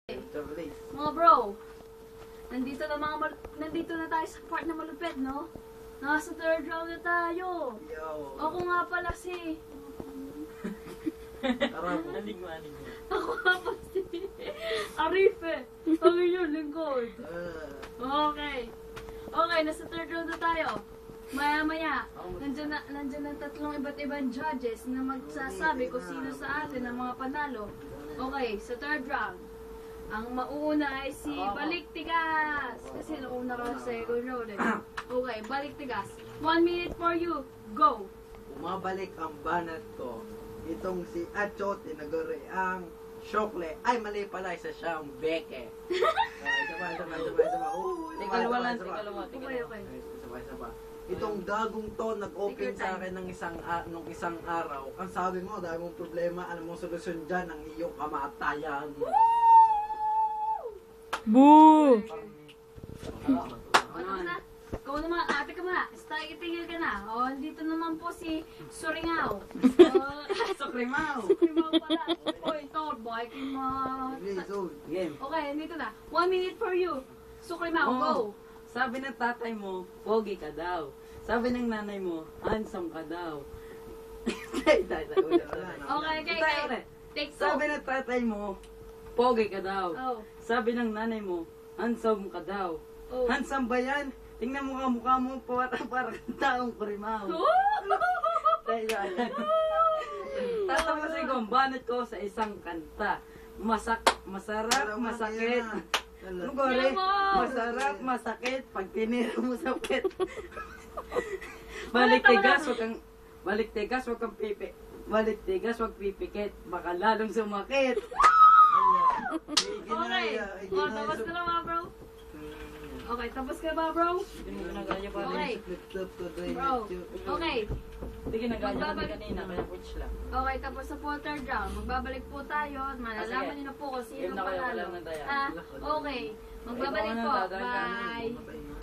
Mga bro, nandito na tayo sa part na malupit, no? Nasa third round na tayo. Yo. Ako nga pala si... Anig mo. Ako nga pala si... Arife. Ang inyong lingkod. Okay. Okay, nasa third round na tayo. Maya-maya, nandyan na tatlong iba't ibang judges na magsasabi kung sino sa atin ang mga panalo. Okay, sa third round. Ang mauuna ay si Baliktigas. Kasi nauna ka sa second round eh. Okay, Baliktigas. 1 minute for you. Go! Umabalik ang banat ko. Itong si Achot, tinaguri ang Shokle. Ay, mali pala. Isa siyang Beke. Isa pa. Okay. Isa pa. Itong gagong to, nag-open sa akin nung isang araw. Ang sabi mo, dahil mong problema, alam mong solusyon dyan, ang iyong kamatayan. Boo! Ano na? Ikaw naman, ate ka muna. Itigil ka na. O, dito naman po si Suringaw. Sokrimaw! Suringaw pala. O, ito, biking Game. Okay, dito na. 1 minute for you. Suringaw, go! Sabi ng tatay mo, pogi ka daw. Sabi ng nanay mo, handsome ka daw. Okay. Take 2. Sabi ng tatay mo, pogi ka daw. Oh. Sabi ng nanay mo, handsome ka daw. Oh. Handsome ba yan? Tingnan mo ka mukha mo para taong kurimaw. Tatapusin ko ang banat ko sa isang kanta. Masarap, masakit. Ano gore? Masarap, masakit. Pag tinira mo sa pet. Balik tigas, wag kang pipi. Balik tigas, wag pipikit. Baka lalong sumakit. Okay. O, tapos ka na ba, bro? Okay, tapos ka ba, bro? Okay. Bro, okay. Hindi ginagaya namin kanina, kaya which lang. Okay, tapos sa po third round, magbabalik po tayo at malalaman niyo na po kung sino Yun na kayo, panalo. walang nadaya. Okay, magbabalik po. Bye!